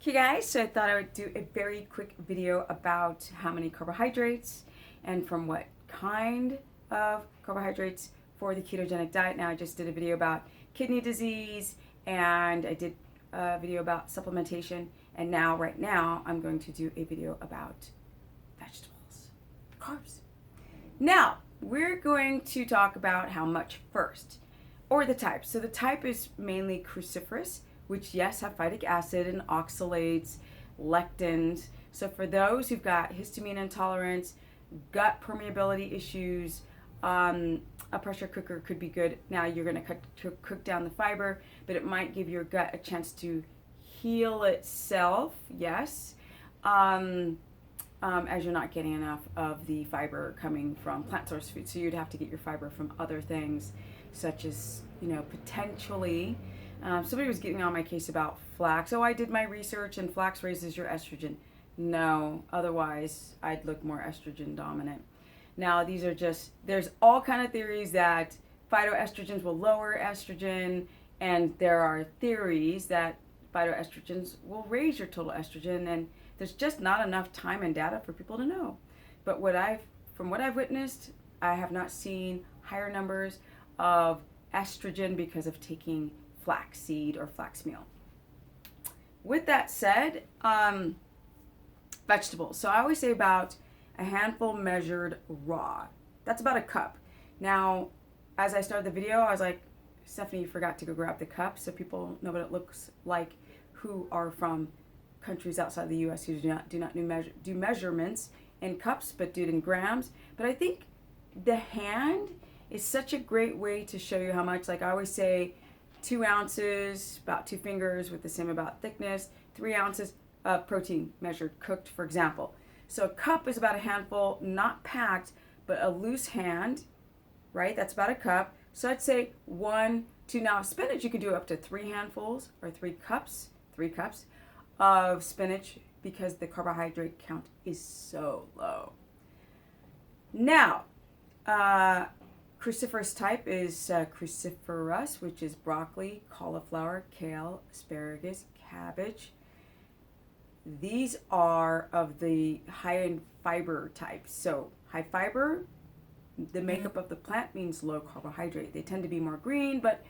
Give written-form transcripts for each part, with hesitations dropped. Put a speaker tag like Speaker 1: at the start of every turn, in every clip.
Speaker 1: Okay guys, so I thought I would do a very quick video about how many carbohydrates and from what kind of carbohydrates for the ketogenic diet. Now I just did a video about kidney disease and I did a video about supplementation, and now right now I'm going to do a video about vegetables, carbs. Now we're going to talk about how much first, or the type. So the type is mainly cruciferous, which yes have phytic acid and oxalates, lectins. So for those who've got histamine intolerance, gut permeability issues, a pressure cooker could be good. Now you're going to cook down the fiber, but it might give your gut a chance to heal itself. Yes. As you're not getting enough of the fiber coming from plant source food. So you'd have to get your fiber from other things, such as, potentially, somebody was getting on my case about flax. Oh, I did my research and flax raises your estrogen. No, otherwise I'd look more estrogen dominant. Now these are just, there's all kind of theories that phytoestrogens will lower estrogen, and there are theories that phytoestrogens will raise your total estrogen, and there's just not enough time and data for people to know. But from what I've witnessed, I have not seen higher numbers of estrogen because of taking flaxseed or flax meal. With that said, vegetables. So I always say about a handful measured raw. That's about a cup. Now, as I started the video, I was like, Stephanie, you forgot to go grab the cup, so people know what it looks like who are from countries outside the U.S. who do not do measurements in cups, but do it in grams. But I think the hand is such a great way to show you how much. Like I always say, 2 ounces, about 2 fingers with the same about thickness, 3 ounces of protein measured, cooked, for example. So a cup is about a handful, not packed, but a loose hand, right? That's about a cup. So I'd say 1, 2. Now spinach, you can do up to 3 handfuls or 3 cups of spinach because the carbohydrate count is so low. Now, cruciferous type is cruciferous, which is broccoli, cauliflower, kale, asparagus, cabbage. These are of the high in fiber type. So high fiber, the makeup of the plant means low carbohydrate. They tend to be more green, but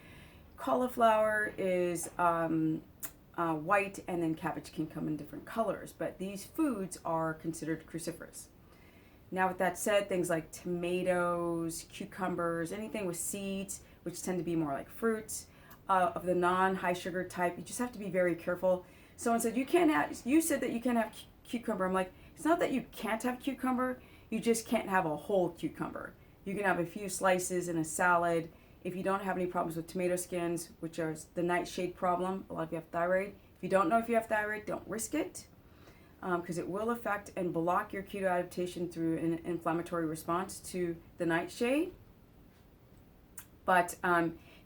Speaker 1: cauliflower is white, and then cabbage can come in different colors. But these foods are considered cruciferous. Now, with that said, things like tomatoes, cucumbers, anything with seeds, which tend to be more like fruits, of the non-high sugar type, you just have to be very careful. Someone said, you said that you can't have cucumber. I'm like, it's not that you can't have cucumber, you just can't have a whole cucumber. You can have a few slices in a salad. If you don't have any problems with tomato skins, which are the nightshade problem, a lot of you have thyroid. If you don't know if you have thyroid, don't risk it, because it will affect and block your keto adaptation through an inflammatory response to the nightshade. But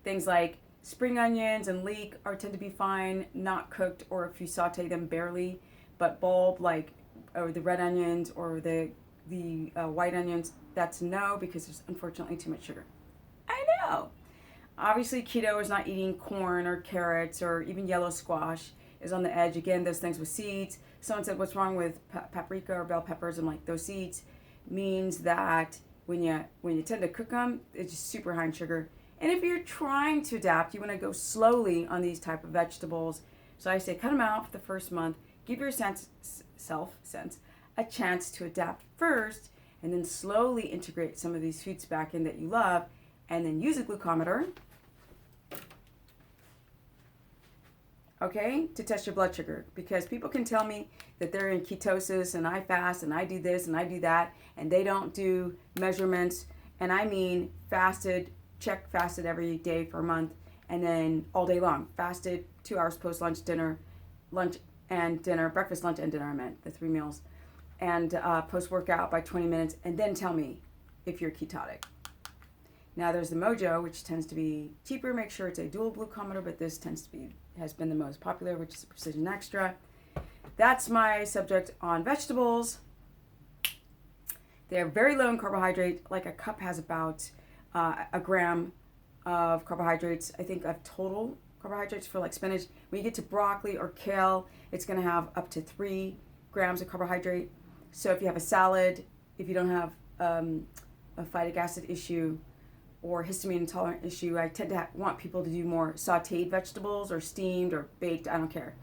Speaker 1: things like spring onions and leek tend to be fine, not cooked, or if you saute them barely. But bulb, or the red onions or the white onions, that's no, because there's unfortunately too much sugar. I know. Obviously, keto is not eating corn or carrots or even yellow squash is on the edge. Again, those things with seeds. Someone said, what's wrong with paprika or bell peppers? I'm like, those seeds means that when you tend to cook them, it's just super high in sugar. And if you're trying to adapt, you want to go slowly on these type of vegetables. So I say cut them out for the first month. Give your self a chance to adapt first, and then slowly integrate some of these foods back in that you love, and then use a glucometer, okay, to test your blood sugar. Because people can tell me that they're in ketosis and I fast and I do this and I do that, and they don't do measurements. And I mean fasted every day for a month, and then all day long. Fasted 2 hours post lunch, lunch and dinner, breakfast, lunch, and dinner, I meant, the 3 meals. And post workout by 20 minutes, and then tell me if you're ketotic. Now there's the Mojo, which tends to be cheaper. Make sure it's a dual glucometer, but this has been the most popular, which is a Precision Extra. That's my subject on vegetables. They're very low in carbohydrate. Like a cup has about a gram of carbohydrates. I think of total carbohydrates for like spinach. When you get to broccoli or kale, it's going to have up to 3 grams of carbohydrate. So if you have a salad, if you don't have a phytic acid issue or histamine intolerant issue, I tend to want people to do more sauteed vegetables or steamed or baked, I don't care.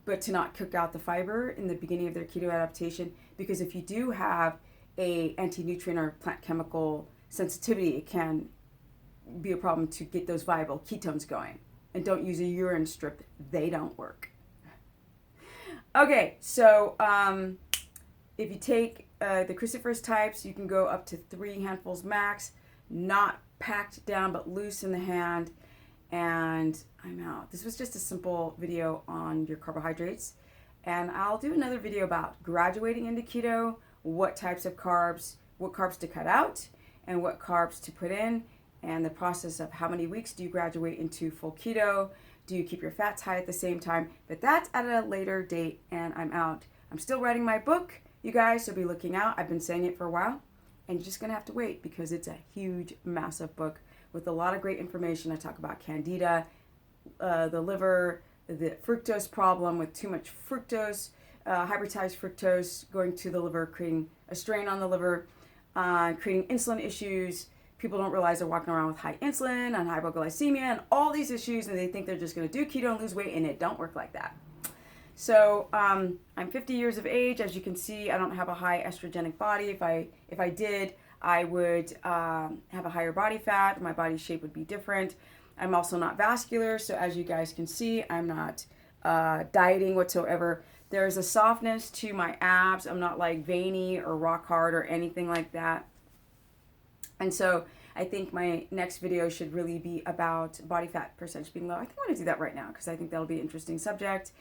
Speaker 1: But to not cook out the fiber in the beginning of their keto adaptation, because if you do have a anti-nutrient or plant chemical sensitivity, it can be a problem to get those viable ketones going. And don't use a urine strip, they don't work. Okay, so if you take the cruciferous types, you can go up to 3 handfuls max, not packed down but loose in the hand. And I'm out. This was just a simple video on your carbohydrates. And I'll do another video about graduating into keto, what types of carbs, what carbs to cut out, and what carbs to put in, and the process of how many weeks do you graduate into full keto, do you keep your fats high at the same time, but that's at a later date, and I'm out. I'm still writing my book, you guys, so be looking out. I've been saying it for a while, and you're just going to have to wait because it's a huge, massive book with a lot of great information. I talk about candida, the liver, the fructose problem with too much fructose, hybridized fructose going to the liver, creating a strain on the liver, creating insulin issues. People don't realize they're walking around with high insulin and hypoglycemia and all these issues, and they think they're just going to do keto and lose weight, and it don't work like that. So I'm 50 years of age. As you can see, I don't have a high estrogenic body. If I did, I would have a higher body fat. My body shape would be different. I'm also not vascular, so as you guys can see, I'm not dieting whatsoever. There's a softness to my abs. I'm not like veiny or rock hard or anything like that. And so I think my next video should really be about body fat percentage being low. I think I'm going to do that right now because I think that'll be an interesting subject.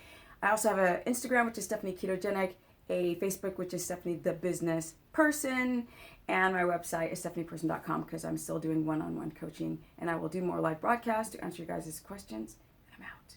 Speaker 1: I also have an Instagram, which is Stephanie Ketogenic, a Facebook, which is Stephanie the Business Person, and my website is stephanieperson.com because I'm still doing one-on-one coaching, and I will do more live broadcasts to answer your guys' questions. I'm out.